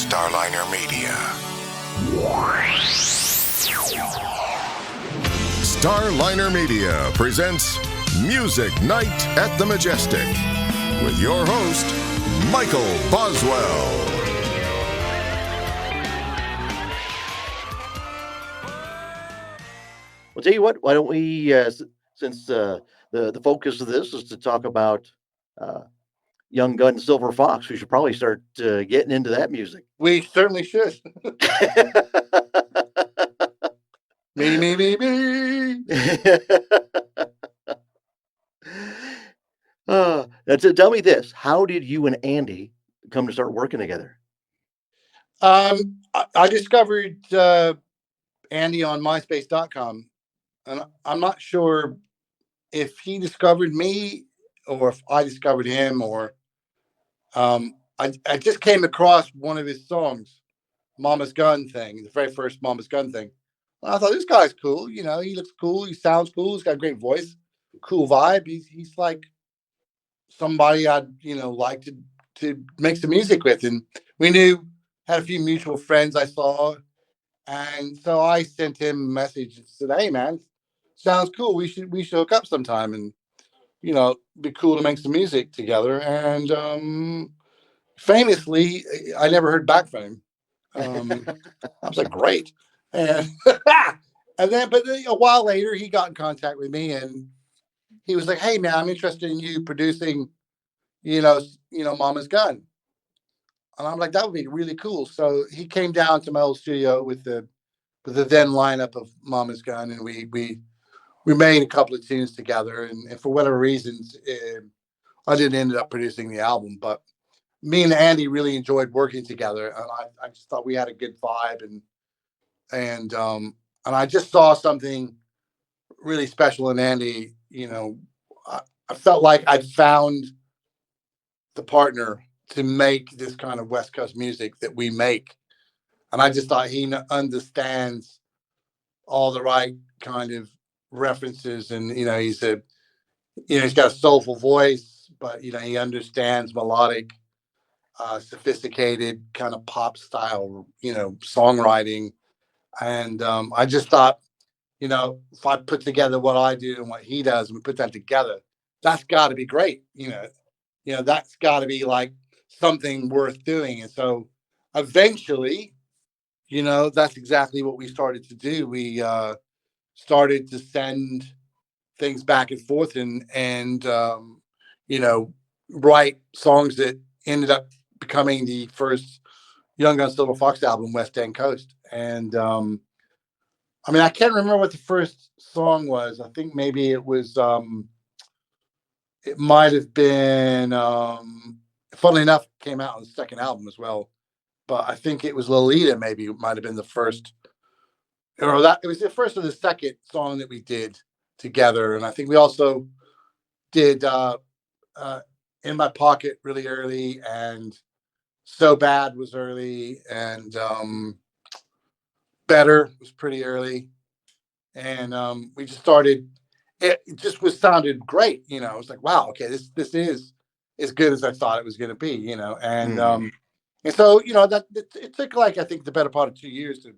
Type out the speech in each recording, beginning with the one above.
Starliner Media. Starliner Media presents Music Night at the Majestic with your host, Michael Boswell. Well, tell you what, why don't we, since the focus of this is to talk about uh, Young Gun Silver Fox, we should probably start getting into that music. We certainly should. Me. Now, tell me this: how did you and Andy come to start working together? I discovered Andy on MySpace.com, and I'm not sure if he discovered me or if I discovered him, or I just came across one of his songs, Mama's Gun thing, the very first Mama's Gun thing. And I thought, this guy's cool. You know, he looks cool. He sounds cool. He's got a great voice, cool vibe. He's like somebody I'd, like to make some music with. And we had a few mutual friends I saw. And so I sent him a message and said, hey man, sounds cool. We should hook up sometime and, be cool to make some music together. And famously, I never heard back from him. I was like, great. And but a while later he got in contact with me and he was like, hey man, I'm interested in you producing, Mama's Gun. And I'm like, that would be really cool. So he came down to my old studio with the then lineup of Mama's Gun, and we made a couple of tunes together. And for whatever reasons, I didn't end up producing the album, but me and Andy really enjoyed working together. And I just thought we had a good vibe, and I just saw something really special in Andy. I felt like I'd found the partner to make this kind of West Coast music that we make. And I just thought he understands all the right kind of references. And, he's got a soulful voice, but, he understands melodic, sophisticated kind of pop style, songwriting. And I just thought, if I put together what I do and what he does and we put that together, that's got to be great. That's got to be like something worth doing. And so eventually, that's exactly what we started to do. We started to send things back and forth and write songs that ended up becoming the first Young Gun Silver Fox album, West End Coast. And I can't remember what the first song was. I think maybe it was it might have been funnily enough, it came out on the second album as well. But I think it was Lolita, maybe it might have been the first, or that it was the first or the second song that we did together. And I think we also did In My Pocket really early, and So Bad was early, and Better was pretty early. And we just started, it just sounded great. It was like, wow, okay, this is as good as I thought it was going to be, and so, that it took like, I think the better part of 2 years to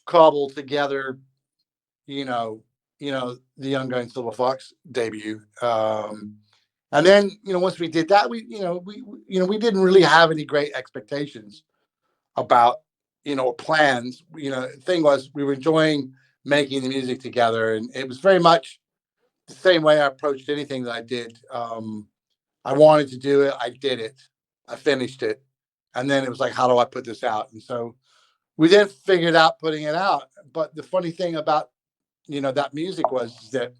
cobble together, the Young Gun Silver Fox debut. And then, once we did that, we didn't really have any great expectations about, plans. The thing was, we were enjoying making the music together, and it was very much the same way I approached anything that I did. I wanted to do it. I did it. I finished it. And then it was like, how do I put this out? And so we then figured out putting it out. But the funny thing about, that music was that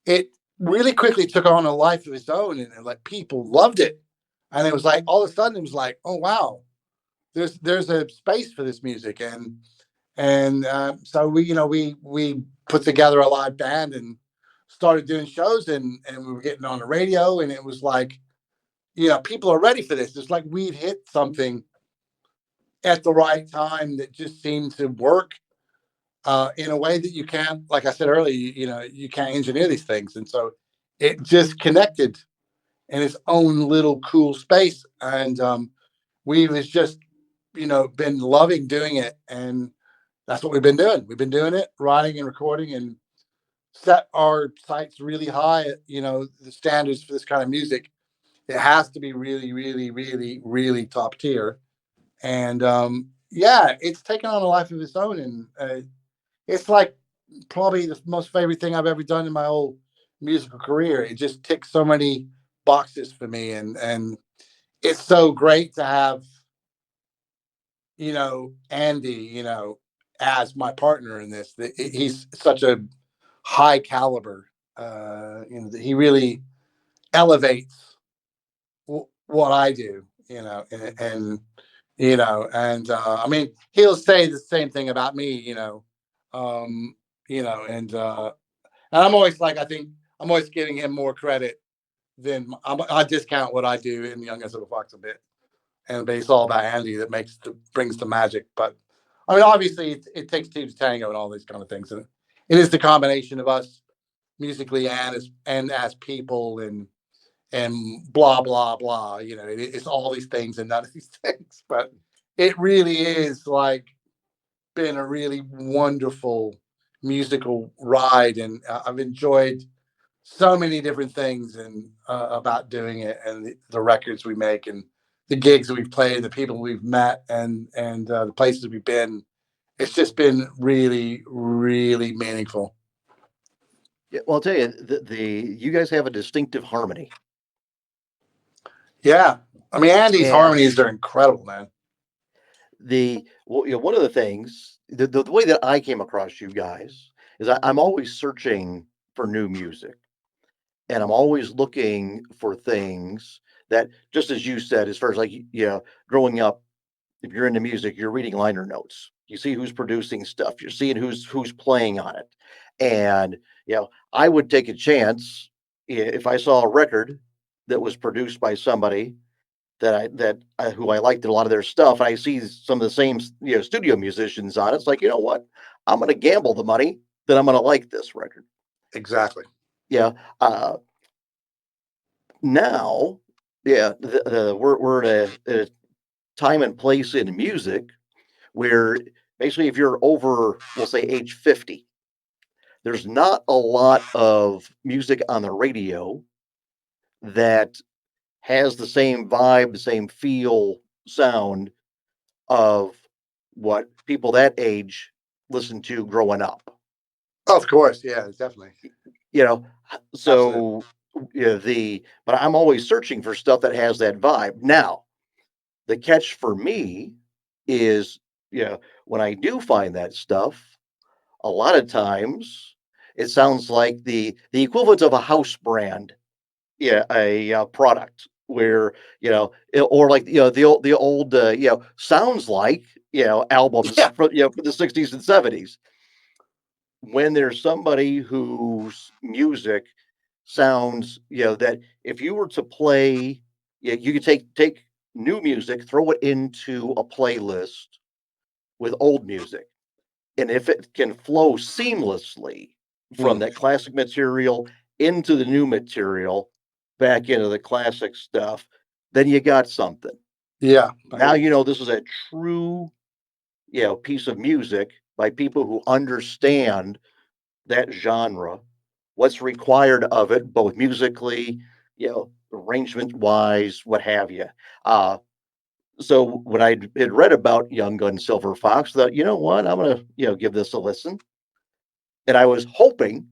it really quickly took on a life of its own, and like people loved it. And it was like, all of a sudden it was like, oh, wow, there's a space for this music. And so we put together a live band and started doing shows, and we were getting on the radio, and it was like, people are ready for this. It's like we'd hit something at the right time that just seemed to work in a way that you can't, like I said earlier, you can't engineer these things. And so it just connected in its own little cool space. And we was just, been loving doing it, and that's what we've been doing. We've been doing it, writing and recording, and set our sights really high. The standards for this kind of music. It has to be really, really, really, really top tier. And yeah, it's taken on a life of its own, and it's like probably the most favorite thing I've ever done in my whole musical career. It just ticks so many boxes for me, and it's so great to have Andy, as my partner in this. He's such a high caliber. He really elevates what I do. I mean, he'll say the same thing about me. Um, and I'm always like, I think I'm always giving him more credit than I discount what I do in Young and Silver Fox a bit, but it's all about Andy that brings the magic. But I mean, obviously, it takes two to tango and all these kind of things, and it is the combination of us musically and as people and blah blah blah. It's all these things and none of these things, but it really is like been a really wonderful musical ride, and I've enjoyed so many different things and about doing it, and the records we make, and the gigs that we've played, the people we've met, and the places we've been. It's just been really, really meaningful. Yeah, well, I'll tell you, you guys have a distinctive harmony. Yeah, I mean, Andy's And harmonies are incredible, man. one of the things, the way that I came across you guys is I'm always searching for new music, and I'm always looking for things that, just as you said, as far as like, growing up, if you're into music, you're reading liner notes. You see who's producing stuff. You're seeing who's playing on it, and I would take a chance if I saw a record that was produced by somebody who I liked a lot of their stuff. I see some of the same studio musicians on it. It's like, you know what? I'm going to gamble the money that I'm going to like this record. Exactly. Yeah. Now, yeah, we're at a time and place in music where basically if you're over, we'll say age 50, there's not a lot of music on the radio that has the same vibe, the same feel, sound of what people that age listened to growing up. Of course, yeah, definitely. You know, Absolutely. so but I'm always searching for stuff that has that vibe. Now, the catch for me is, when I do find that stuff, a lot of times it sounds like the equivalent of a house brand, a product where or like the old sounds like albums Yeah. from the 60s and 70s. When there's somebody whose music sounds, that if you were to play, you could take new music, throw it into a playlist with old music, and if it can flow seamlessly from Mm. that classic material into the new material, back into the classic stuff, then you got something. Yeah. Now this is a true, piece of music by people who understand that genre, what's required of it, both musically, arrangement wise, what have you. So when I had read about Young Gun Silver Fox, I thought, you know what, I'm gonna, give this a listen. And I was hoping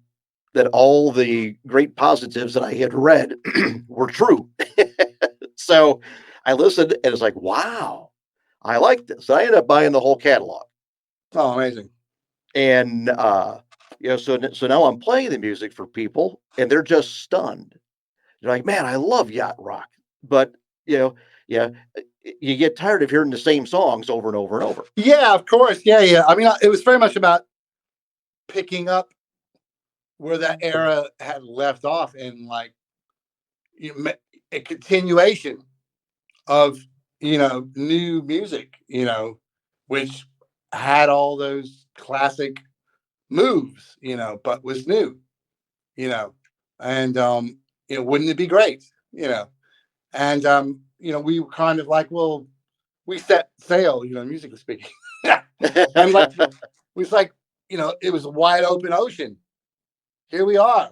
that all the great positives that I had read were true. So I listened and it's like, wow, I like this. I ended up buying the whole catalog. Oh, amazing. And so now I'm playing the music for people and they're just stunned. They're like, man, I love Yacht Rock. But yeah, you get tired of hearing the same songs over and over and over. Yeah, of course. Yeah, yeah. I mean, it was very much about picking up where that era had left off, and like a continuation of new music, which had all those classic moves, but was new, you know, and wouldn't it be great, and we were kind of like, well, we set sail, musically speaking. And like, it was like, it was a wide open ocean. Here we are,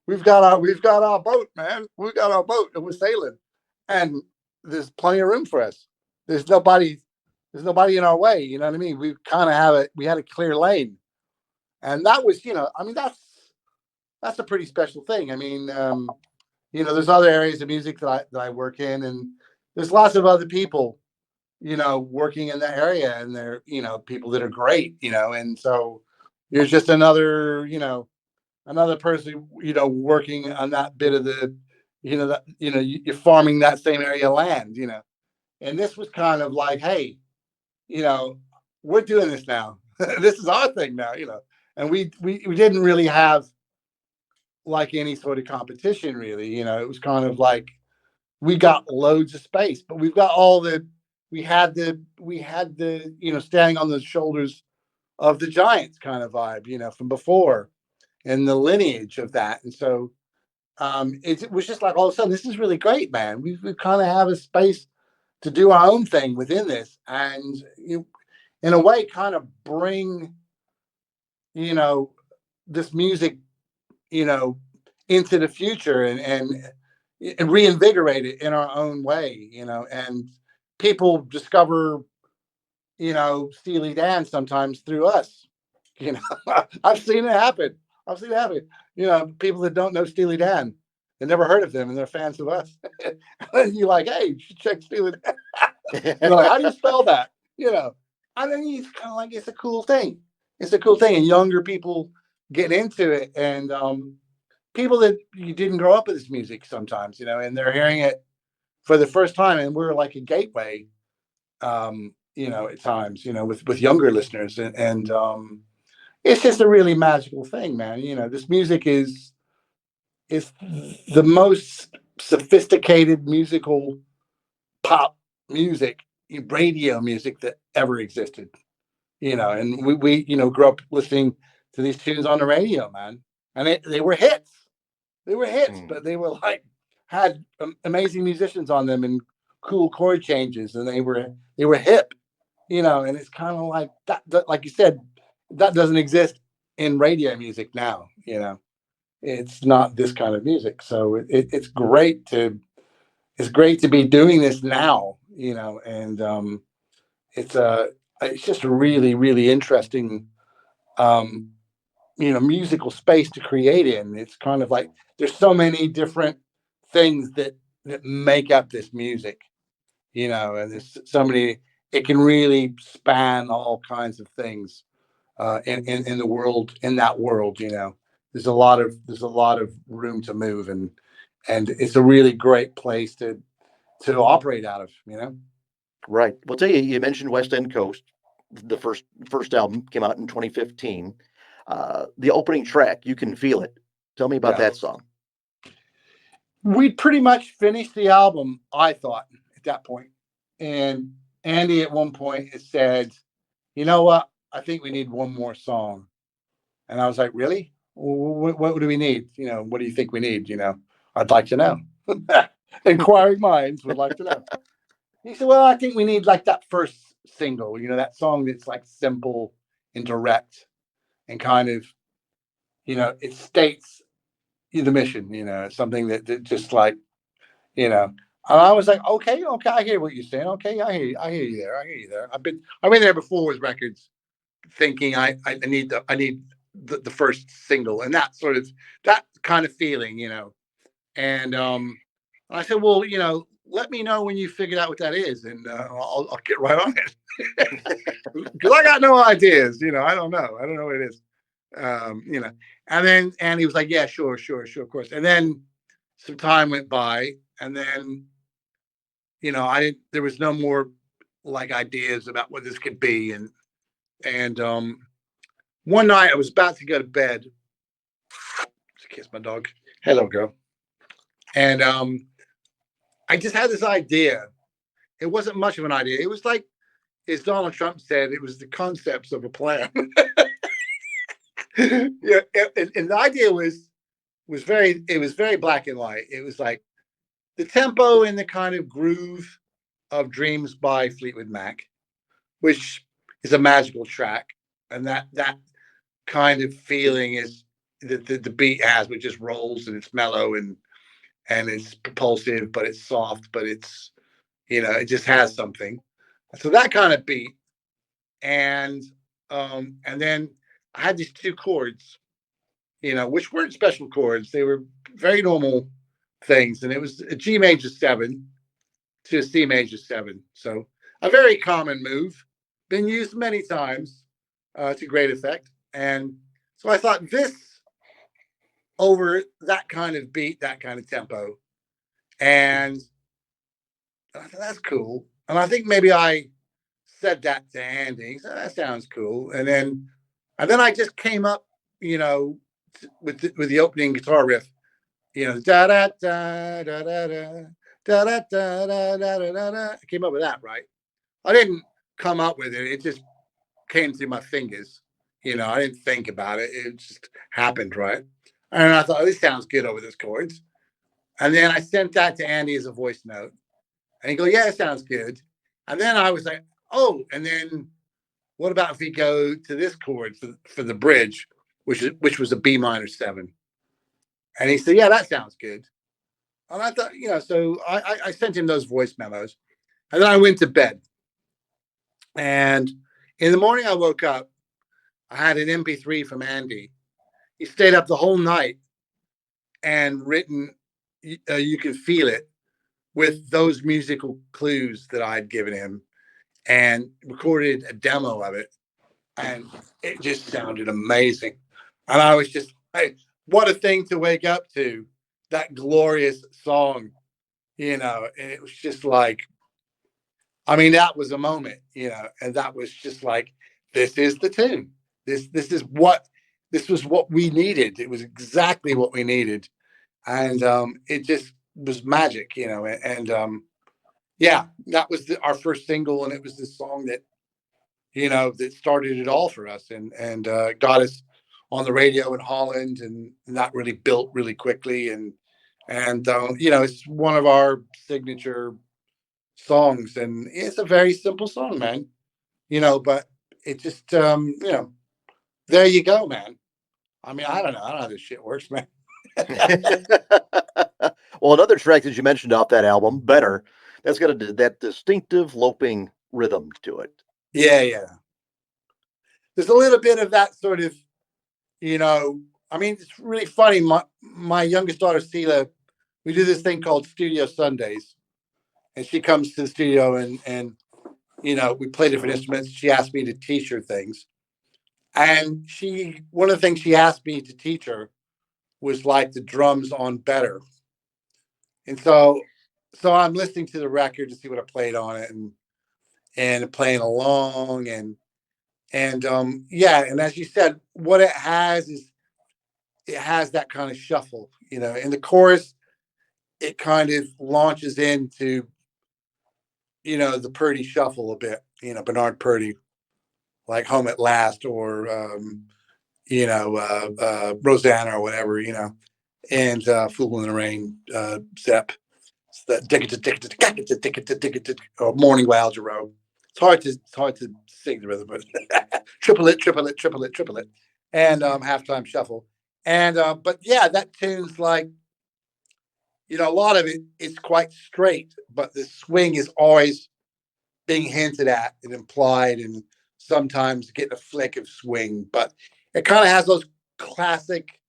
we've got our boat, man. We've got our boat and we're sailing. And there's plenty of room for us. There's nobody, there's nobody in our way. You know what I mean? We had a clear lane. And that was, that's a pretty special thing. I mean, there's other areas of music that I work in, and there's lots of other people, working in that area, and they're, people that are great, and so you're just another person, working on that bit of the, you're farming that same area of land, and this was kind of like, hey, you know, we're doing this now. This is our thing now, and we didn't really have like any sort of competition really, it was kind of like we got loads of space, but we had the standing on the shoulders of the giants kind of vibe, from before, and the lineage of that. And so it was just like all of a sudden, this is really great, man. We kind of have a space to do our own thing within this, and in a way, kind of bring this music, you know, into the future, and reinvigorate it in our own way, and people discover, Steely Dan sometimes through us. You know, I've seen it happen. I've seen it happen. People that don't know Steely Dan, they never heard of them, and they're fans of us. And you're like, hey, you should check Steely Dan. And they're like, how do you spell that? I think it's kind of like it's a cool thing. It's a cool thing, and younger people get into it, and people that you didn't grow up with this music sometimes, and they're hearing it for the first time, and we're like a gateway, at times, with younger listeners, and it's just a really magical thing, man. This music is the most sophisticated musical pop music, radio music that ever existed. And we grew up listening to these tunes on the radio, man, and they were hits. They were hits, but they were like had amazing musicians on them and cool chord changes, and they were hip, And it's kind of like that, like you said, that doesn't exist in radio music now. It's not this kind of music, so it's great to be doing this now. And it's just a really really interesting um, musical space to create in. It's kind of like there's so many different things that make up this music, and there's so many. It can really span all kinds of things in the world, in that world. There's a lot of room to move, and it's a really great place to operate out of. Right. Well, tell you, you mentioned West End Coast. The first album came out in 2015. The opening track, "You Can Feel It." Tell me about Yeah. that song. We pretty much finished the album, I thought, at that point. And Andy at one point had said, you know what? I think we need one more song. And I was like, really? What do we need? What do you think we need? I'd like to know. Inquiring minds would like to know. He said, well, I think we need like that first single, that song that's like simple and direct and kind of, it states the mission, it's something that just like, and I was like, okay, I hear what you're saying. Okay, I hear you there. I hear you there. I've been there before with records, thinking I need the first single, and that kind of feeling, And I said, well, let me know when you figured out what that is, and I'll get right on it, because I got no ideas. I don't know. I don't know what it is. And then Andy was like, yeah, sure, of course. And then some time went by, and then I didn't. There was no more like ideas about what this could be, and one night I was about to go to bed. Just kiss my dog. Hello, girl. And I just had this idea. It wasn't much of an idea. It was like, as Donald Trump said, it was the concepts of a plan. Yeah, and the idea was very black and white. It was like the tempo and the kind of groove of Dreams by Fleetwood Mac, which is a magical track. And that kind of feeling is the beat has, which just rolls and it's mellow and it's propulsive, but it's soft, but it's, it just has something. So that kind of beat. And then I had these two chords, which weren't special chords. They were very normal things. And it was a G major 7 to a C major 7. So a very common move, been used many times to great effect. And so I thought this over that kind of beat, that kind of tempo. And I thought, that's cool. And I think maybe I said that to Andy. So that sounds cool. And then I just came up, with the opening guitar riff, da da da da da da da da da da da da da. I came up with that, right? I didn't come up with it. It just came through my fingers. I didn't think about it. It just happened, right? And I thought, this sounds good over this chords. And then I sent that to Andy as a voice note. And he goes, yeah, it sounds good. And then I was like, oh, and then what about if we go to this chord for the bridge, which was a B minor 7? And he said, yeah, that sounds good. And I thought, so I sent him those voice memos. And then I went to bed. And in the morning I woke up, I had an MP3 from Andy. He stayed up the whole night and written You Can Feel It with those musical clues that I had given him and recorded a demo of it. And it just sounded amazing. And I was just, hey, what a thing to wake up to, that glorious song, and it was just like, I mean, that was a moment, and that was just like, this is the tune. This was what we needed. It was exactly what we needed. And it just was magic, yeah, that was our first single. And it was this song that, that started it all for us and got us on the radio in Holland, and that really built really quickly. And it's one of our signature songs, and it's a very simple song, man. But it just there you go, man. I mean, I don't know how this shit works, man. Well, another track that you mentioned off that album, Better, that's got that distinctive loping rhythm to it. Yeah. There's a little bit of that sort of, I mean, it's really funny. My youngest daughter, Sela, we do this thing called Studio Sundays. And she comes to the studio and we play different instruments. She asked me to teach her things. And one of the things she asked me to teach her was like the drums on Better. And so I'm listening to the record to see what I played on it and playing along yeah. And as you said, what it has is it has that kind of shuffle, in the chorus, it kind of launches into, the Purdy shuffle a bit, Bernard Purdy, like Home at Last or, Rosanna or whatever, and Fool in the Rain, Zepp. Or Morning by Al Jarreau. It's hard to sing the rhythm, but triplet, and halftime shuffle. And but yeah, that tune's like, a lot of it is quite straight, but the swing is always being hinted at and implied, and sometimes getting a flick of swing. But it kind of has those classic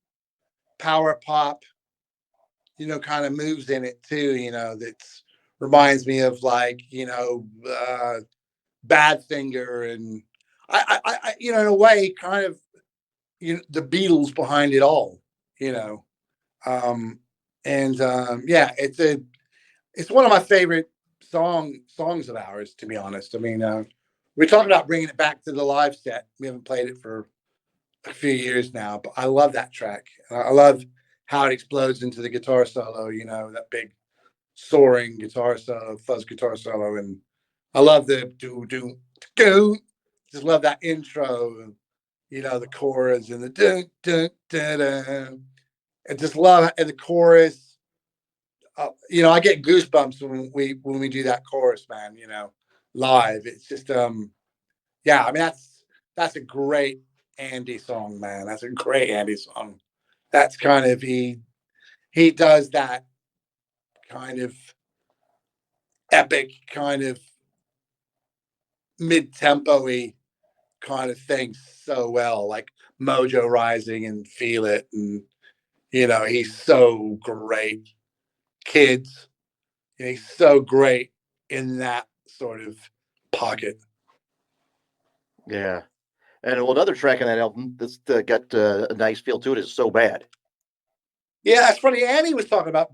power pop, kind of moves in it too, that's reminds me of like, Badfinger, and I in a way, kind of, the Beatles behind it all, you know. Um, yeah, it's one of my favorite songs of ours, to be honest. I mean, we're talking about bringing it back to the live set. We haven't played it for a few years now, but I love that track. I love how it explodes into the guitar solo, that big soaring guitar solo, fuzz guitar solo. And I love the do. Just love that intro, the chorus and the do. I just love it. And the chorus. I get goosebumps when we do that chorus, man. Live. It's just yeah. I mean, that's a great Andy song, man. That's a great Andy song. That's kind of he does that kind of epic, kind of mid-tempo-y kind of thing so well, like Mojo Rising and Feel It, and he's so great. Kids, he's so great in that sort of pocket. Yeah. And well, another track on that album that's got a nice feel to it is So Bad. Yeah, that's funny. Annie was talking about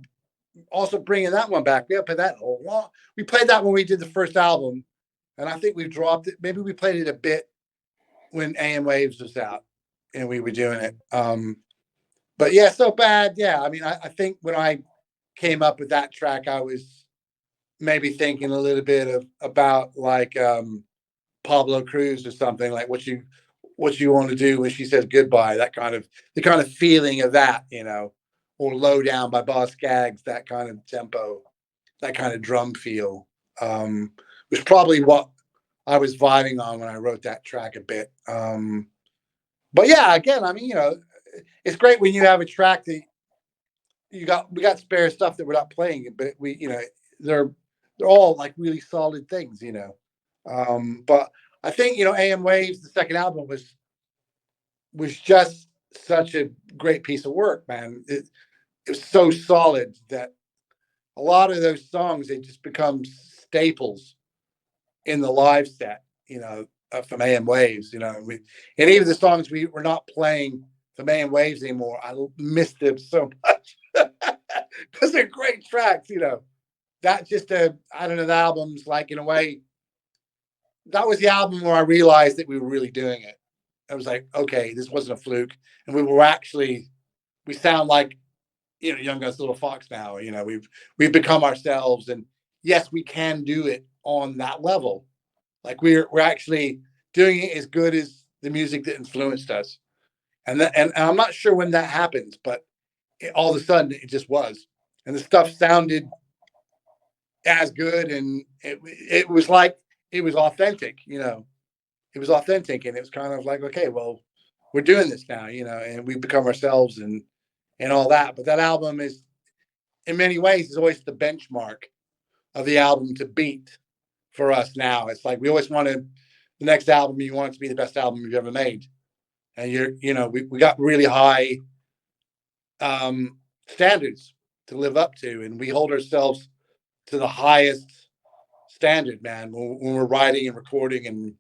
also bringing that one back. We played that when we did the first album, and I think we've dropped it. Maybe we played it a bit when AM Waves was out, and we were doing it. But yeah, So Bad. Yeah, I mean, I think when I came up with that track, I was maybe thinking a little bit about like Pablo Cruz or something, like what you want to do when she says goodbye. The kind of feeling of that, or Low Down by Boss Skaggs, that kind of tempo, that kind of drum feel, was probably what I was vibing on when I wrote that track a bit. But yeah, again, I mean, it's great when you have a track that we got spare stuff that we're not playing, but they're all like really solid things, But I think AM Waves, the second album, was just such a great piece of work, man. It was so solid that a lot of those songs, they just become staples in the live set, from AM Waves, and even the songs we're not playing from AM Waves anymore, I miss them so much because they're great tracks, That just, I don't know, the album's like, in a way, that was the album where I realized that we were really doing it. I was like, okay, this wasn't a fluke. And we sound like, Young Guns, Little Fox now. We've become ourselves. And yes, we can do it on that level. Like we're actually doing it as good as the music that influenced us. And I'm not sure when that happens, but all of a sudden it just was. And the stuff sounded as good, and it was like it was authentic, It was authentic, and it was kind of like, okay, well, we're doing this now, and we become ourselves and all that. But that album is, in many ways, is always the benchmark of the album to beat for us now. It's like we always wanted the next album, you want it to be the best album you've ever made. And we got really high standards to live up to, and we hold ourselves to the highest standard, man, when we're writing and recording, and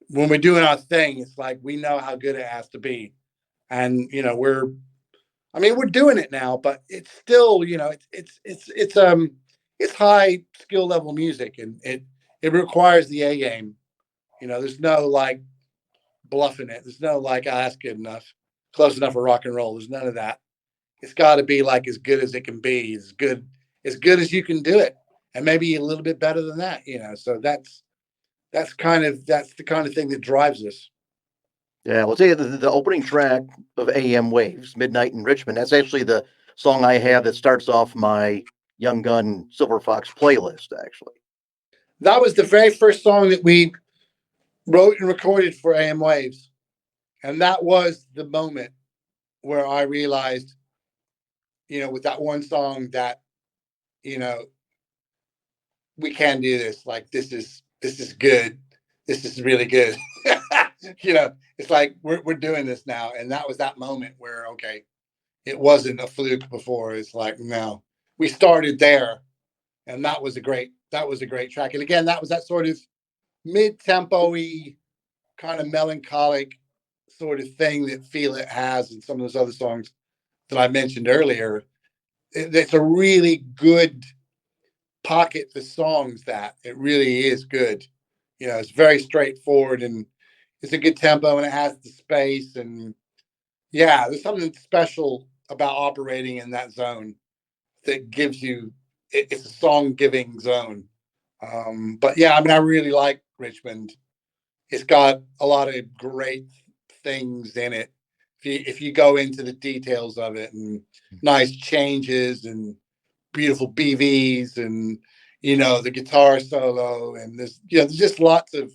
when we're doing our thing. It's like we know how good it has to be, and we're doing it now, but it's still, it's high skill level music, and it requires the A game. There's no like bluffing it. There's no like, that's good enough, close enough for rock and roll. There's none of that. It's got to be like as good as it can be, as good as you can do it, and maybe a little bit better than that. So that's the kind of thing that drives us. Yeah, well, tell you the opening track of AM Waves, Midnight in Richmond, that's actually the song I have that starts off my Young Gun Silver Fox playlist, actually. That was the very first song that we wrote and recorded for AM Waves. And that was the moment where I realized, with that one song that, we can do this. Like, this is good. This is really good. It's like we're doing this now. And that was that moment where, okay, it wasn't a fluke before. It's like, no, we started there. And that was a great track. And again, that was that sort of mid-tempo-y, kind of melancholic sort of thing that Feel It has, and some of those other songs that I mentioned earlier. It's a really good pocket for songs. That it really is good. It's very straightforward, and it's a good tempo, and it has the space, and yeah, there's something special about operating in that zone that gives you. It's a song giving zone. But yeah, I really like Richmond. It's got a lot of great things in it. If you go into the details of it, and nice changes, and beautiful BVs and, the guitar solo. And there's just lots of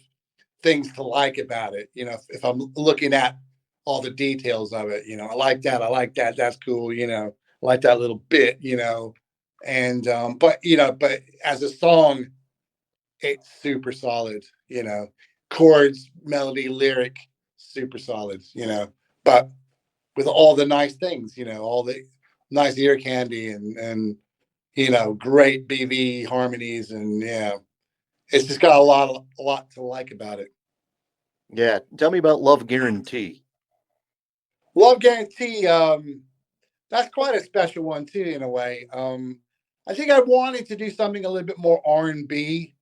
things to like about it. If I'm looking at all the details of it, I like that. I like that. That's cool. I like that little bit. And, but as a song, it's super solid, chords, melody, lyric, super solid, but with all the nice things, all the nice ear candy and great BV harmonies. And yeah, it's just got a lot to like about it. Yeah. Tell me about Love Guarantee. Love Guarantee, that's quite a special one too, in a way. I think I wanted to do something a little bit more R&B,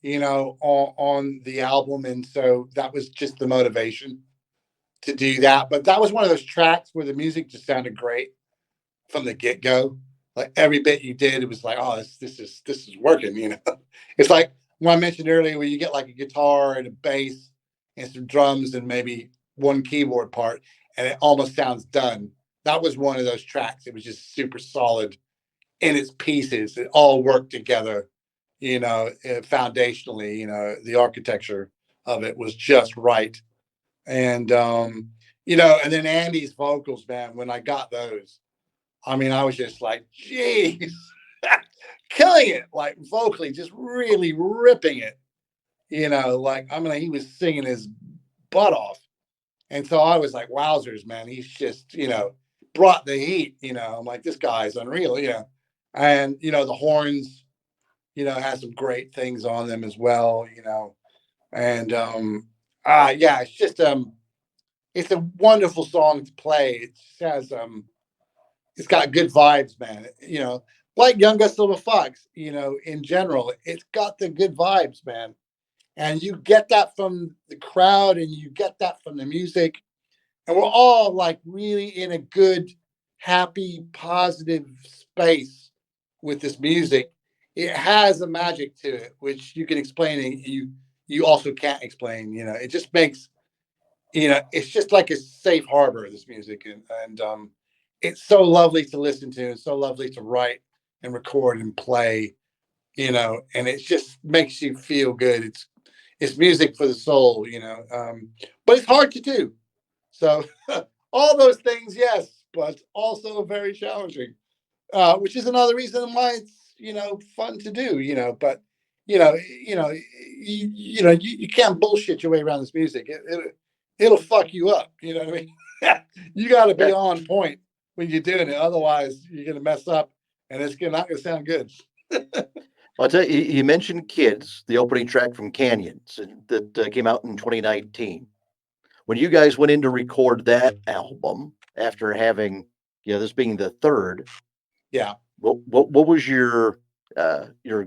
on the album. And so that was just the motivation to do that. But that was one of those tracks where the music just sounded great from the get-go. Like every bit you did, it was like, oh, this is working. It's like when I mentioned earlier where you get like a guitar and a bass and some drums and maybe one keyboard part, and it almost sounds done. That was one of those tracks. It was just super solid in its pieces. It all worked together, foundationally. The architecture of it was just right. And and then Andy's vocals, man, when I got those, I mean, I was just like, geez, killing it, like vocally, just really ripping it. Like, I mean, he was singing his butt off. And so I was like, wowzers, man, he's just, brought the heat. I'm like, this guy's unreal. And, the horns, has some great things on them as well. And yeah, it's a wonderful song to play. It just has it's got good vibes, man. Like Young Gus Silver Fox, in general, it's got the good vibes, man. And you get that from the crowd and you get that from the music. And we're all like really in a good, happy, positive space with this music. It has a magic to it, which you can explain and you also can't explain. It just makes, it's just like a safe harbor, this music. And it's so lovely to listen to. It's so lovely to write and record and play, and it just makes you feel good. It's music for the soul, but it's hard to do. So all those things, yes, but also very challenging, which is another reason why it's fun to do. But you can't bullshit your way around this music. It'll fuck you up. You know what I mean? You got to be on point when you're doing it, otherwise you're gonna mess up, and it's not gonna sound good. Well, I'll tell you, you mentioned Kids, the opening track from Canyons that came out in 2019. When you guys went in to record that album after having, this being the third, Yeah. What was your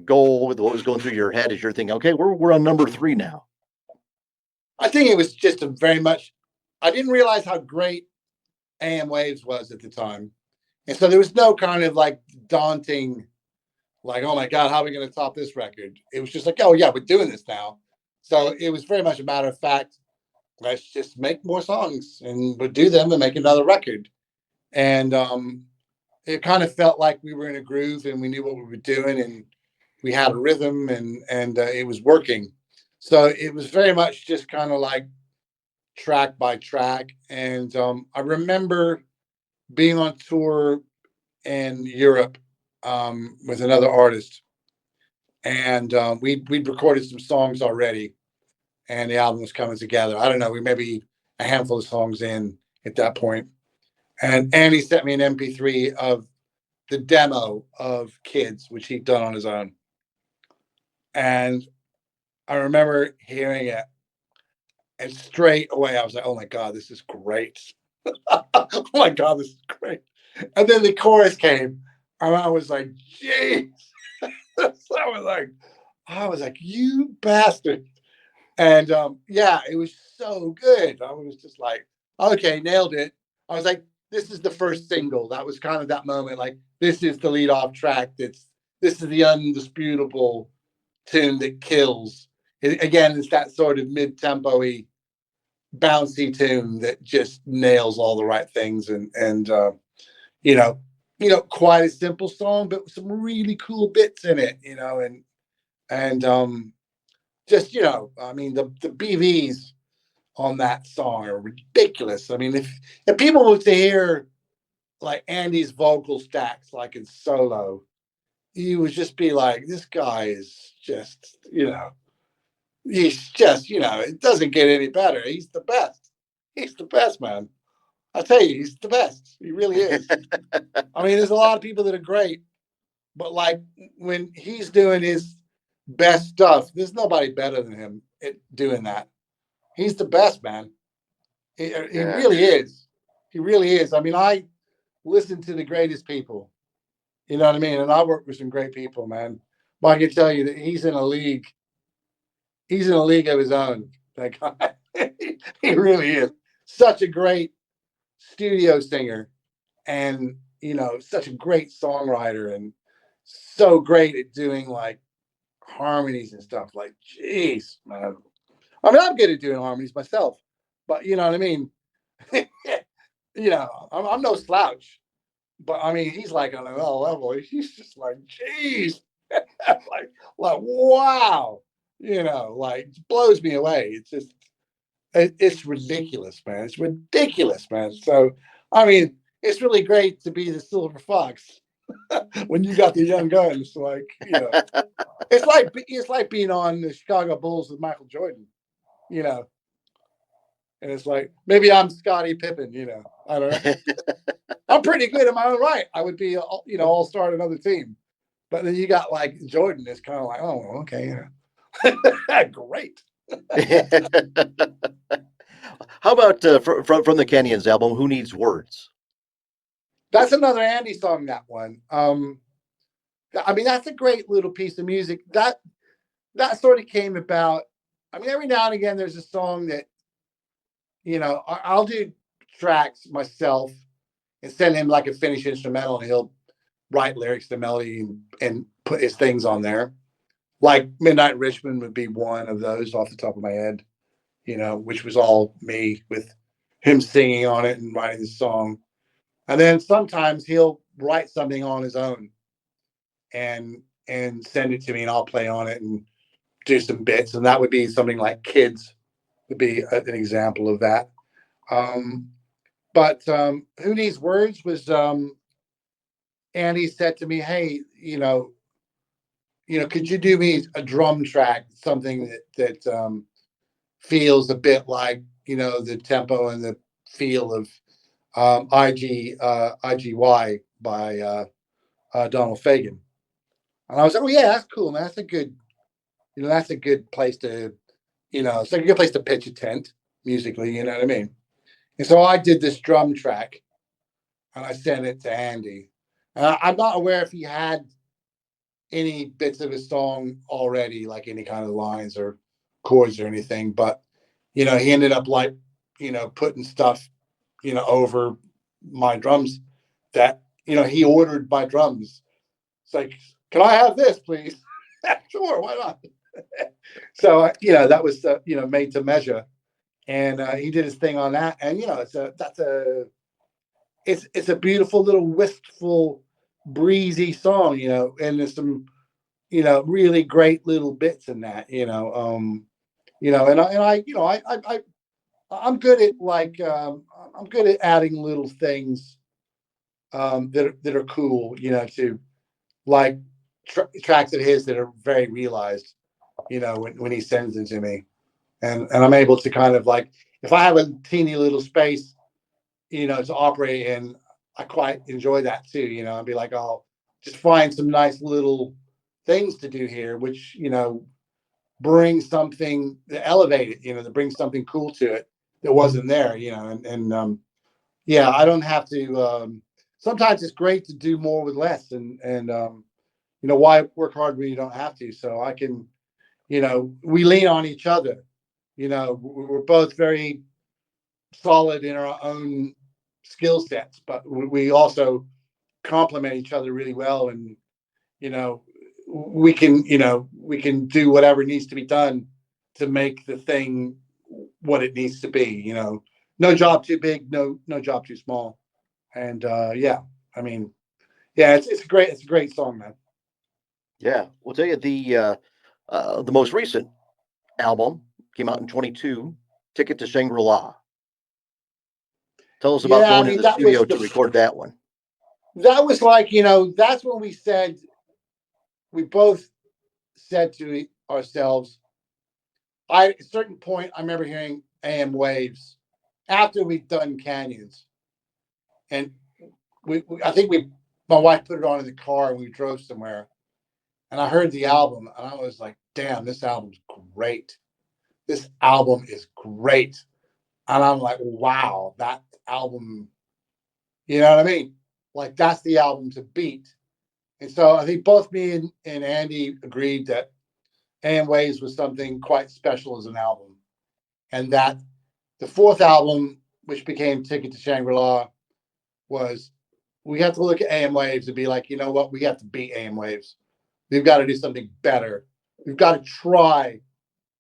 goal with what was going through your head as you're thinking, okay, we're on number 3 now? I think it was just a very much. I didn't realize how great AM Waves was at the time, and so there was no kind of like daunting, like, oh my god, how are we going to top this record? It was just like, oh yeah, we're doing this now. So it was very much a matter of fact. Let's just make more songs and we'll do them and make another record. And it kind of felt like we were in a groove and we knew what we were doing and we had a rhythm and it was working. So it was very much just kind of like track by track. And I remember being on tour in Europe with another artist, and we'd recorded some songs already, and the album was coming together. I don't know, we maybe a handful of songs in at that point, and Andy sent me an MP3 of the demo of Kids, which he'd done on his own, and I remember hearing it, and straight away I was like, "Oh my god, this is great! Oh my god, this is great!" And then the chorus came, and I was like, "Jeez!" So I was like, "You bastard!" And yeah, it was so good. I was just like, "Okay, nailed it." I was like, "This is the first single." That was kind of that moment. Like, this is the lead off track. This is the undisputable tune that kills. Again, it's that sort of mid tempo-y, bouncy tune that just nails all the right things. And you know, quite a simple song, but with some really cool bits in it, and just, I mean, the BVs on that song are ridiculous. I mean, if people were to hear like Andy's vocal stacks, like in solo, you would just be like, this guy is just, he's just, it doesn't get any better. He's the best. He's the best, man. I tell you, he's the best. He really is. I mean, there's a lot of people that are great, but like when he's doing his best stuff, there's nobody better than him at doing that. He's the best, man. He really is. He really is. I mean, I listen to the greatest people. You know what I mean? And I work with some great people, man. But I can tell you that he's in a league. He's in a league of his own. That guy. He really is. Such a great studio singer, and such a great songwriter, and so great at doing like harmonies and stuff. Like, jeez, man. I mean, I'm good at doing harmonies myself, but you know what I mean. I'm no slouch, but I mean, he's like on another level. He's just like, jeez, like wow, like blows me away. It's just, it's ridiculous, man. It's ridiculous, man. So, I mean, it's really great to be the silver fox when you got the young guns. Like, it's like being on the Chicago Bulls with Michael Jordan, you know. And it's like, maybe I'm Scottie Pippen, I don't know. I'm pretty good in my own right. I would be, all-star on another team. But then you got like Jordan. It's kind of like, oh, okay, great. How about from the Kenyans album, Who Needs Words? That's another Andy song, that one. I mean, that's a great little piece of music. That sort of came about. I mean, every now and again, there's a song that, I'll do tracks myself and send him like a finished instrumental, and he'll write lyrics to melody and put his things on there. Like Midnight in Richmond would be one of those off the top of my head, which was all me with him singing on it and writing the song. And then sometimes he'll write something on his own and send it to me, and I'll play on it and do some bits. And that would be something like Kids would be an example of that. But Who Needs Words was Andy said to me, hey, could you do me a drum track, something that feels a bit like, the tempo and the feel of IGY by Donald Fagen. And I was like, oh yeah, that's cool, man. That's a good, that's a good place to, it's like a good place to pitch a tent musically, you know what I mean? And so I did this drum track and I sent it to Andy. And I'm not aware if he had any bits of his song already, like any kind of lines or chords or anything, but he ended up like, putting stuff, over my drums that, he ordered my drums. It's like, can I have this, please? Sure, why not? So, that was, made to measure. And he did his thing on that. And, it's a beautiful little wistful, breezy song, and there's some, really great little bits in that, and I'm good at like, I'm good at adding little things that are cool, to like tracks of his that are very realized, when he sends them to me, and I'm able to kind of like, if I have a teeny little space, to operate in, I quite enjoy that too. I'd be like, I'll just find some nice little things to do here, which, bring something to elevate it, that brings something cool to it that wasn't there, yeah, I don't have to, sometimes it's great to do more with less, and why work hard when you don't have to? So I can, we lean on each other, we're both very solid in our own skill sets, but we also complement each other really well. And, we can do whatever needs to be done to make the thing what it needs to be, no job too big, no job too small. And yeah, I mean, Yeah, it's a great song, man. Yeah, we'll tell you the most recent album came out in 22, Ticket to Shangri-La. Tell us about Yeah, I going in mean the studio to record that one. that was like, that's when we both said to ourselves, at a certain point, I remember hearing AM Waves after we'd done Canyons, and I think my wife put it on in the car and we drove somewhere, and I heard the album and I was like, damn, this album's great. This album is great. And I'm like, wow, that album, you know what I mean? Like that's the album to beat. And so I think both me and Andy agreed that AM Waves was something quite special as an album. And that the fourth album, which became Ticket to Shangri-La, was we have to look at AM Waves and be like, you know what, we have to beat AM Waves. We've got to do something better. We've got to try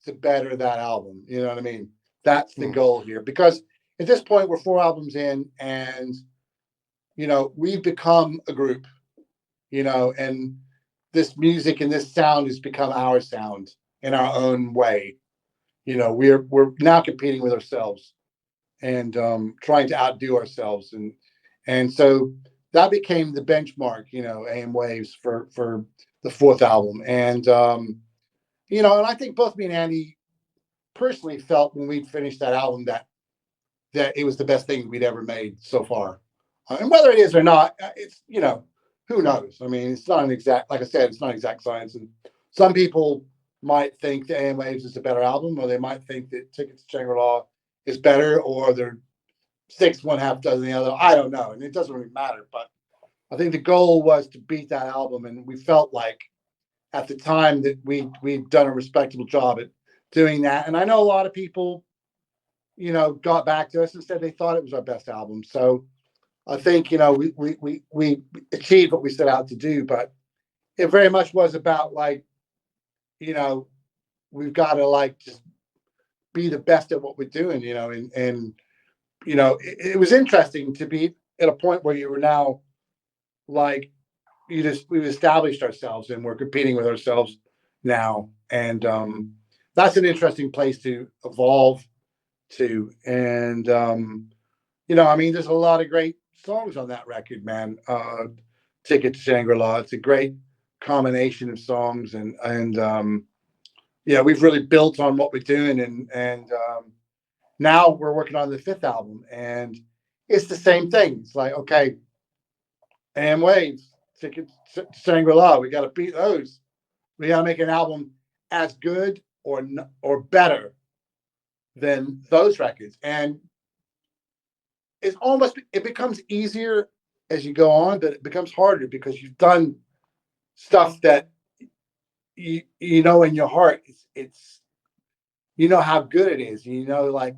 to better that album. You know what I mean? That's the goal here. Because at this point, we're 4 albums in, and we've become a group. And this music and this sound has become our sound in our own way. We're now competing with ourselves and trying to outdo ourselves, and so that became the benchmark. AM Waves for the fourth album, and and I think both me and Andy personally felt when we finished that album that it was the best thing we'd ever made so far. And whether it is or not, it's who knows. I mean, it's not an exact, like I said, it's not exact science, and some people might think that AM Waves is a better album, or they might think that Ticket to Shangri-La is better, or they're six one half dozen the other. I don't know, and it doesn't really matter. But I think the goal was to beat that album, and we felt like at the time that we'd done a respectable job at doing that. And I know a lot of people, got back to us and said they thought it was our best album. So I think we achieved what we set out to do, but it very much was about like, you know we've got to like just be the best at what we're doing, and it was interesting to be at a point where you were now like we've established ourselves and we're competing with ourselves now, and that's an interesting place to evolve to. And I mean, there's a lot of great songs on that record, man. Ticket to Shangri-La, it's a great combination of songs, and yeah, we've really built on what we're doing, and now we're working on the fifth album, and it's the same thing. It's like, okay, AM Waves, Ticket to Shangri-La, we got to beat those. We got to make an album as good or better than those records. And it becomes easier as you go on, but it becomes harder because you've done stuff that you know in your heart it's how good it is. Like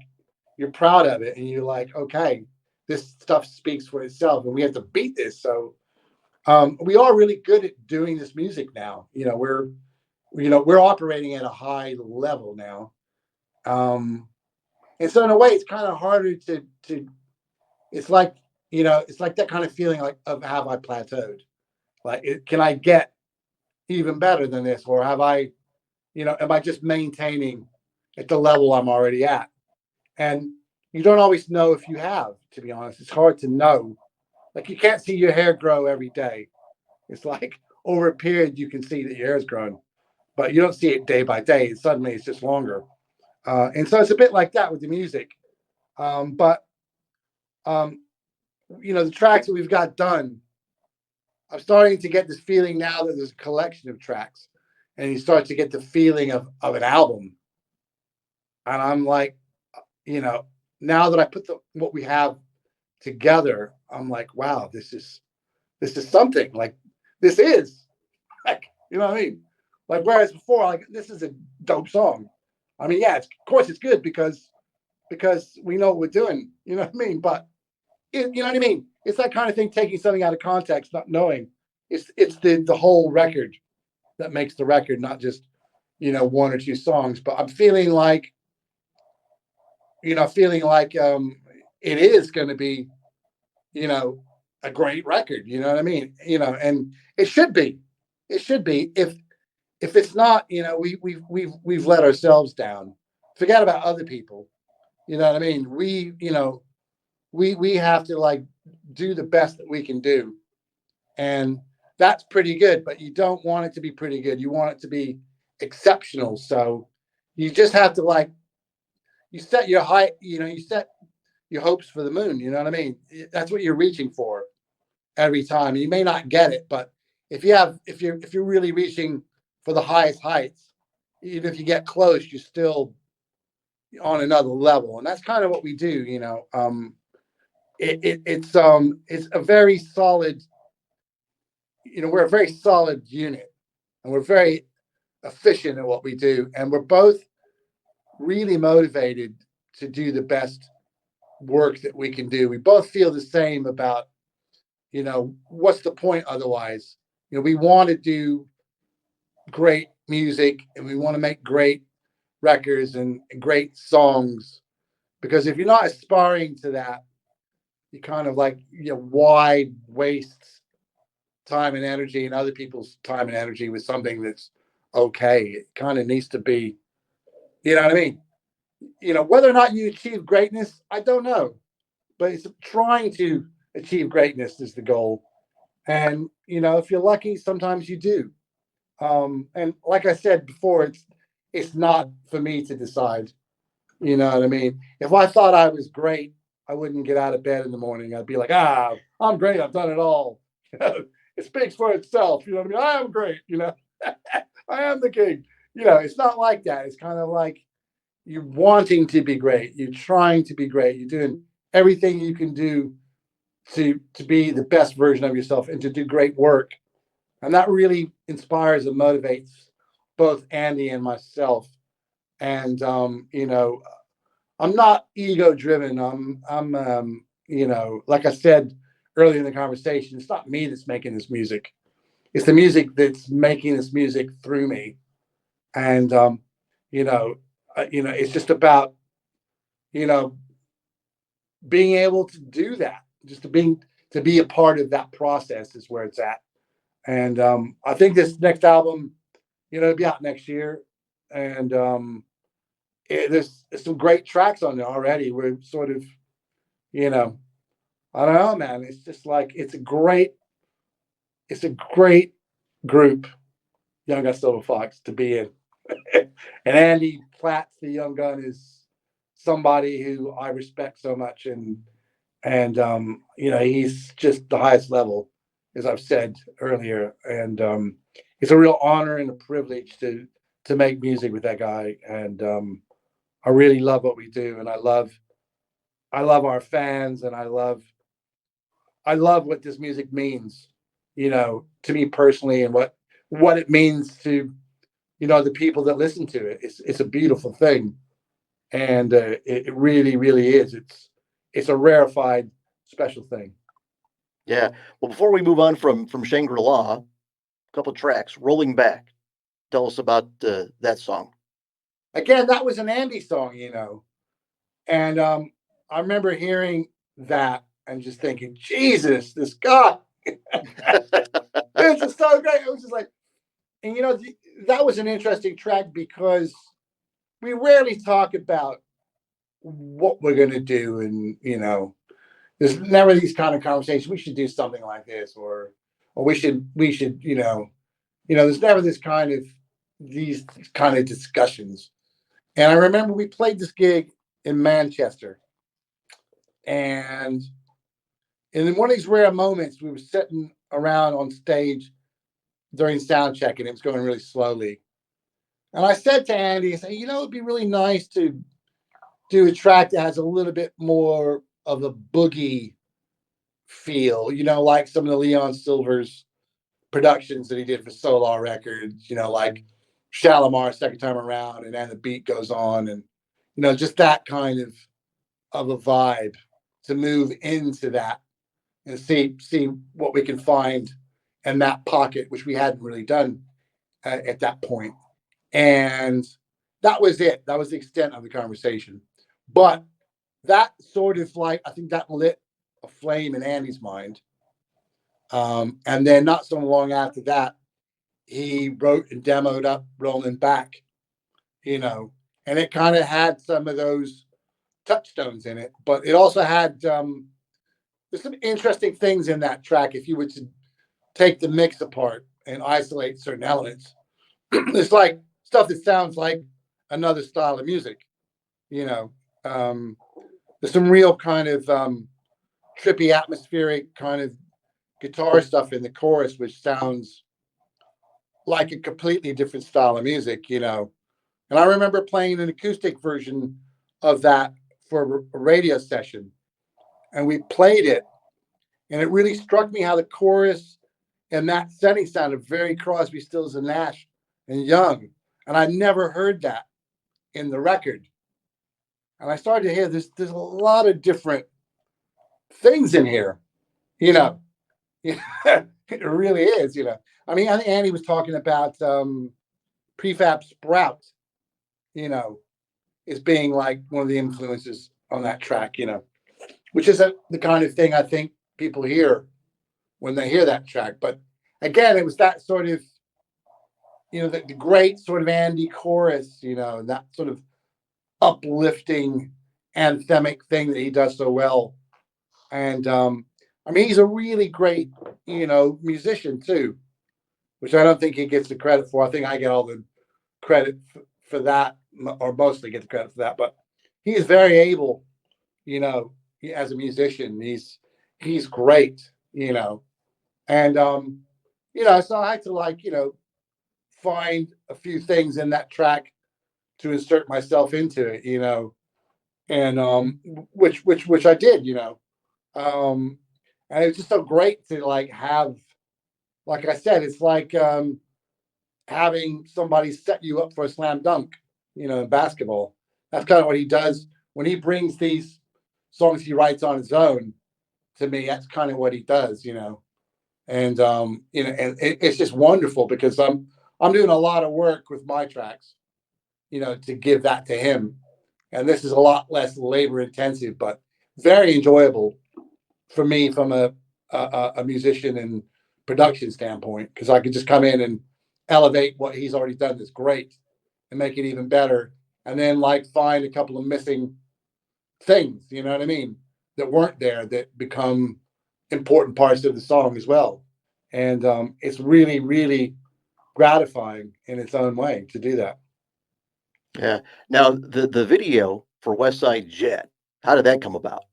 you're proud of it, and you're like, okay, this stuff speaks for itself, and we have to beat this. So we are really good at doing this music now. We're operating at a high level now, and so in a way, it's kind of harder to. It's like it's like that kind of feeling like of have I plateaued? Like, can I get even better than this, or have I, am I just maintaining at the level I'm already at? And you don't always know if you have. To be honest, it's hard to know. Like you can't see your hair grow every day. It's like over a period you can see that your hair's grown, but you don't see it day by day. Suddenly it's just longer. And so it's a bit like that with the music. But the tracks that we've got done, I'm starting to get this feeling now that there's a collection of tracks, and you start to get the feeling of an album. And I'm like, now that I put what we have together, I'm like, wow, this is something. Like this is like, what I mean? Like whereas before, like this is a dope song. I mean, yeah, of course it's good because we know what we're doing. You know what I mean? But you know what I mean? It's that kind of thing, taking something out of context, not knowing. It's the whole record that makes the record, not just one or two songs. But I'm feeling like it is going to be, a great record. You know what I mean? And it should be. It should be. If it's not, we've let ourselves down. Forget about other people. You know what I mean? We have to like do the best that we can do, and that's pretty good. But you don't want it to be pretty good. You want it to be exceptional. So you just have to like you set your height. You set your hopes for the moon. You know what I mean? That's what you're reaching for every time. You may not get it, but if you're really reaching for the highest heights, even if you get close, you're still on another level, and that's kind of what we do. It's a very solid. We're a very solid unit, and we're very efficient at what we do, and we're both really motivated to do the best work that we can do. We both feel the same about, what's the point otherwise? We want to do great music and we want to make great records and great songs, because if you're not aspiring to that, you kind of like, why waste time and energy and other people's time and energy with something that's okay? It kind of needs to be, you know what I mean? Whether or not you achieve greatness, I don't know, but it's trying to achieve greatness is the goal. And, if you're lucky, sometimes you do. And like I said before, it's not for me to decide. You know what I mean? If I thought I was great, I wouldn't get out of bed in the morning. I'd be like, I'm great. I've done it all. It speaks for itself. You know what I mean? I am great. I am the king. It's not like that. It's kind of like you're wanting to be great. You're trying to be great. You're doing everything you can do to be the best version of yourself and to do great work. And that really inspires and motivates both Andy and myself. And I'm not ego driven. Like I said earlier in the conversation, it's not me that's making this music. It's the music that's making this music through me. And it's just about you know being able to do that, just to be a part of that process is where it's at. And I think this next album, it'll be out next year, and there's some great tracks on there already. We're sort of, you know, I don't know, man. It's just like it's a great group, Young Gun Silver Fox, to be in. And Andy Platts, the Young Gun, is somebody who I respect so much, and he's just the highest level, as I've said earlier, and it's a real honor and a privilege to make music with that guy, and I really love what we do, and I love our fans, and I love what this music means, to me personally, and what it means to the people that listen to it. It's a beautiful thing, and it really, really is. It's a rarefied, special thing. Yeah. Well, before we move on from Shangri-La, a couple tracks, Rolling Back. Tell us about that song. Again, that was an Andy song, and I remember hearing that and just thinking, Jesus, this guy, this is so great. It was just like, and that was an interesting track because we rarely talk about what we're going to do, and there's never these kind of conversations. We should do something like this, or we should, there's never these kind of discussions. And I remember we played this gig in Manchester, and in one of these rare moments, we were sitting around on stage during sound check, and it was going really slowly. And I said to Andy, I said, it'd be really nice to do a track that has a little bit more of a boogie feel, like some of the Leon Silver's productions that he did for Solar Records, like Shalimar Second Time Around, and then the beat goes on, and just that kind of a vibe, to move into that and see what we can find in that pocket, which we hadn't really done at that point. And that was it. That was the extent of the conversation. But that sort of like, I think that lit a flame in Andy's mind. And then not so long after that, he wrote and demoed up Rolling Back, and it kind of had some of those touchstones in it, but it also had there's some interesting things in that track. If you were to take the mix apart and isolate certain elements, it's like stuff that sounds like another style of music. You know, there's some real kind of trippy, atmospheric kind of guitar stuff in the chorus, which sounds like a completely different style of music. And I remember playing an acoustic version of that for a radio session, and we played it, and it really struck me how the chorus and that setting sounded very Crosby, Stills and Nash and Young, and I never heard that in the record. And I started to hear there's a lot of different things in here, you know. It really is. I mean, I think Andy was talking about Prefab Sprout, you know, is being like one of the influences on that track, which is the kind of thing I think people hear when they hear that track. But again, it was that sort of, the great sort of Andy chorus, and that sort of uplifting anthemic thing that he does so well. And I mean, he's a really great, musician too, which I don't think he gets the credit for. I think I get all the credit for that, or mostly get the credit for that. But he is very able, as a musician. He's great, and so I had to find a few things in that track to insert myself into it, and which I did, and it's just so great to have, like I said, it's like having somebody set you up for a slam dunk, in basketball. That's kind of what he does when he brings these songs he writes on his own to me. That's kind of what he does, and and it's just wonderful because I'm doing a lot of work with my tracks, to give that to him, and this is a lot less labor intensive, but very enjoyable for me from a musician and production standpoint, because I could just come in and elevate what he's already done that's great and make it even better, and then find a couple of missing things, you know what I mean, that weren't there that become important parts of the song as well. And it's really, really gratifying in its own way to do that. Yeah. Now the video for West Side Jet, how did that come about?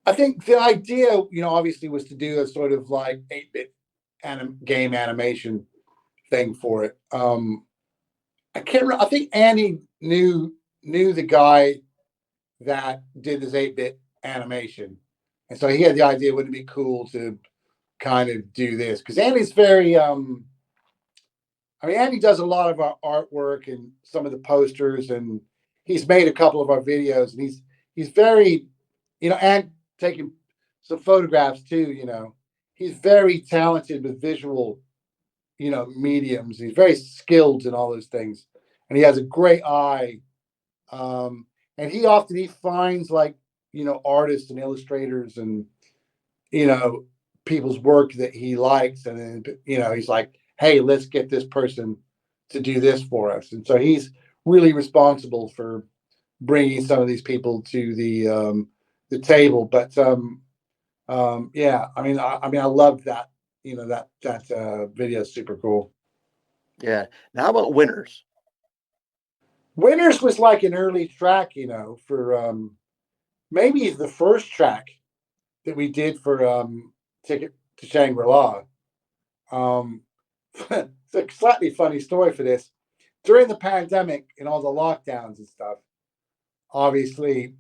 I think the idea, obviously was to do a sort of 8-bit game animation thing for it. I can't remember. I think Andy knew the guy that did this 8-bit animation, and so he had the idea, wouldn't it be cool to kind of do this, because Andy's very I mean, Andy does a lot of our artwork and some of the posters, and he's made a couple of our videos, and he's very, and taking some photographs too. He's very talented with visual, mediums. He's very skilled in all those things, and he has a great eye. And he finds artists and illustrators and you know people's work that he likes, and then he's like, hey, let's get this person to do this for us. And so he's really responsible for bringing some of these people to the table. But yeah, I loved that. That video is super cool. Yeah. Now, how about Winners? Winners was like an early track, for maybe the first track that we did for Ticket to Shangri-La. It's a slightly funny story for this. During the pandemic and all the lockdowns and stuff, obviously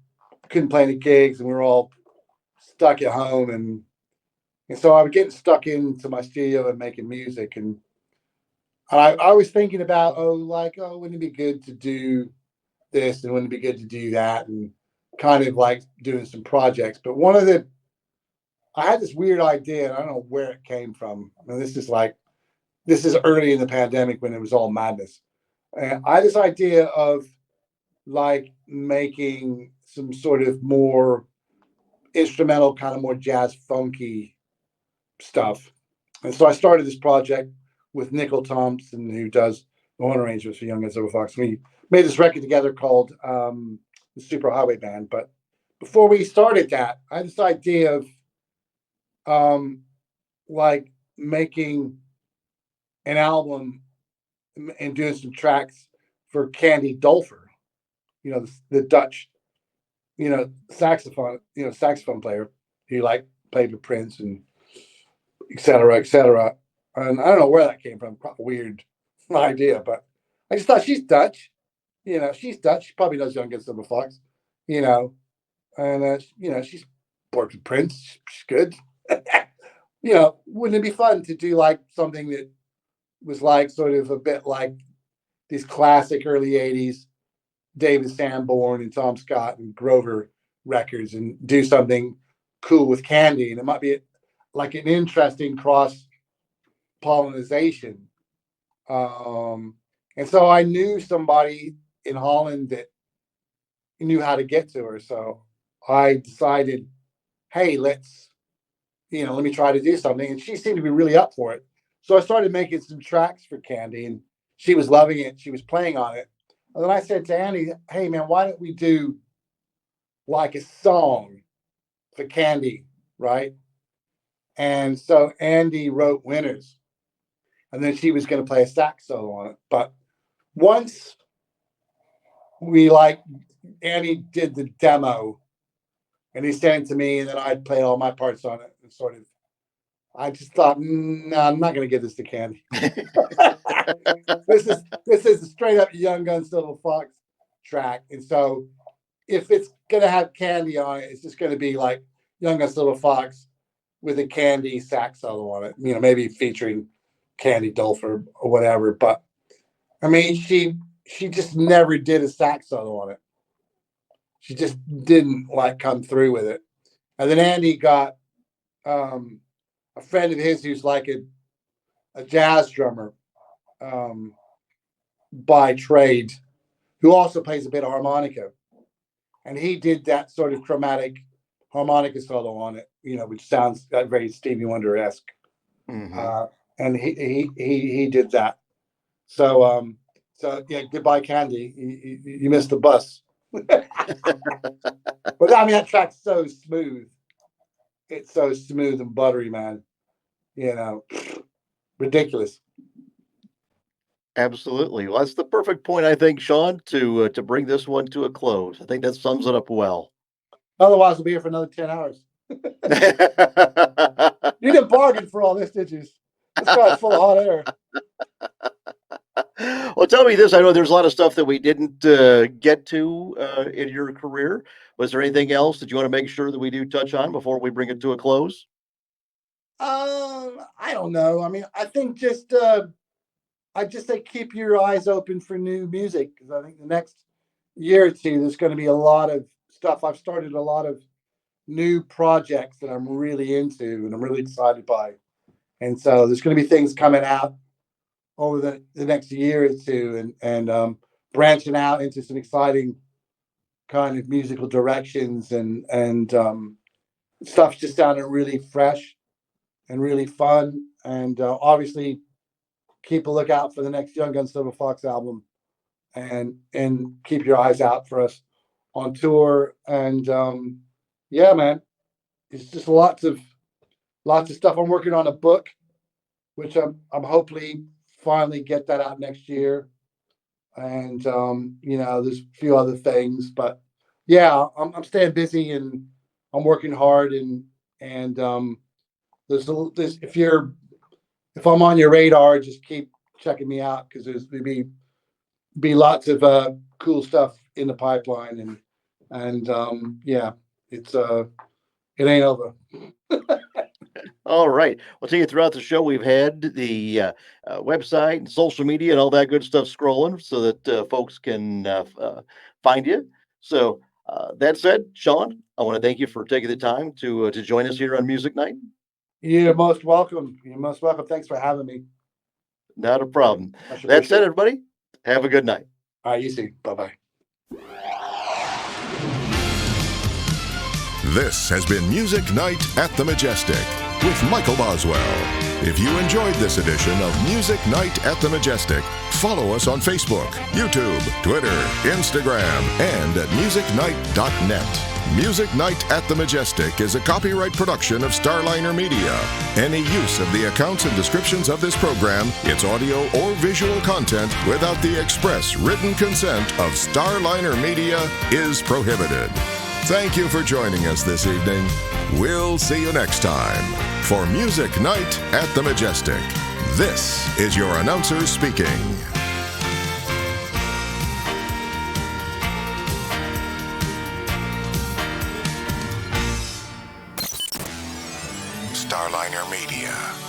couldn't play any gigs, and we were all stuck at home, and so I was getting stuck into my studio and making music, and I was thinking about, wouldn't it be good to do this, and wouldn't it be good to do that, and kind of doing some projects. But I had this weird idea, and I don't know where it came from. I mean, this is early in the pandemic when it was all madness. And I had this idea of making some sort of more instrumental, kind of more jazz funky stuff. And so I started this project with Nickel Thompson, who does the horn arrangements for Young and Silver Fox. We made this record together called the Super Highway Band. But before we started that, I had this idea of like making an album and doing some tracks for Candy Dulfer, the Dutch, saxophone player who like played with Prince and et cetera, et cetera. And I don't know where that came from. Weird idea, but I just thought she's Dutch. She's Dutch. She probably knows Young Against Silver Fox. And she's worked with Prince. She's good. Wouldn't it be fun to do like something that was like sort of a bit like these classic early '80s David Sanborn and Tom Scott and Grover records, and do something cool with Candy? And it might be like an interesting cross pollination. And so I knew somebody in Holland that knew how to get to her. So I decided, hey, let me try to do something. And she seemed to be really up for it. So I started making some tracks for Candy, and she was loving it. She was playing on it. And then I said to Andy, hey, man, why don't we do like a song for Candy, right? And so Andy wrote Winners. And then she was going to play a sax solo on it. But once Andy did the demo, and he sent it to me, and then I played all my parts on it. And sort of, I just thought, no, I'm not going to give this to Candy. This is a straight up Young Guns Silver Fox track. And so if it's going to have Candy on it, it's just going to be like Young Guns Silver Fox with a Candy sax solo on it, maybe featuring Candy Dulfer or whatever. But I mean, she just never did a sax solo on it. She just didn't come through with it. And then Andy got a friend of his who's like a jazz drummer by trade, who also plays a bit of harmonica. And he did that sort of chromatic harmonica solo on it, which sounds very Stevie Wonder-esque. Mm-hmm. And he did that. So yeah, goodbye, Candy. You missed the bus. But I mean, that track's so smooth. It's so smooth and buttery, man. Ridiculous. Absolutely. Well, that's the perfect point, I think, Shawn, to bring this one to a close. I think that sums it up well. Otherwise, we'll be here for another 10 hours. You didn't bargain for all this, did you? This guy's full of hot air. Well, tell me this. I know there's a lot of stuff that we didn't get to in your career. Was there anything else that you want to make sure that we do touch on before we bring it to a close? I don't know. I mean, I think I just say keep your eyes open for new music, because I think the next year or two there's going to be a lot of stuff. I've started a lot of new projects that I'm really into and I'm really excited by, and so there's going to be things coming out over the next year or two, and branching out into some exciting kind of musical directions, and stuff's just sounding really fresh and really fun, and obviously keep a lookout for the next Young Guns Silver Fox album, and keep your eyes out for us on tour. And yeah, man, it's just lots of stuff. I'm working on a book, which I'm hopefully finally get that out next year. And there's a few other things, but yeah, I'm staying busy and I'm working hard, and there's if I'm on your radar, just keep checking me out, because there's be lots of cool stuff in the pipeline, and yeah, it ain't over. All right. Well, tell you, throughout the show, we've had the website and social media and all that good stuff scrolling so that folks can find you. So that said, Shawn, I want to thank you for taking the time to join us here on Music Night. You're most welcome. Thanks for having me. Not a problem. That said, everybody, have a good night. All right, you too. Bye-bye. This has been Music Night at the Majestic. with Michael Boswell. If you enjoyed this edition of Music Night at the Majestic, follow us on Facebook, YouTube, Twitter, Instagram, and at musicnight.net. Music Night at the Majestic is a copyright production of Starliner Media. Any use of the accounts and descriptions of this program, its audio or visual content, without the express written consent of Starliner Media is prohibited. Thank you for joining us this evening. We'll see you next time for Music Night at the Majestic. This is your announcer speaking. Starliner Media.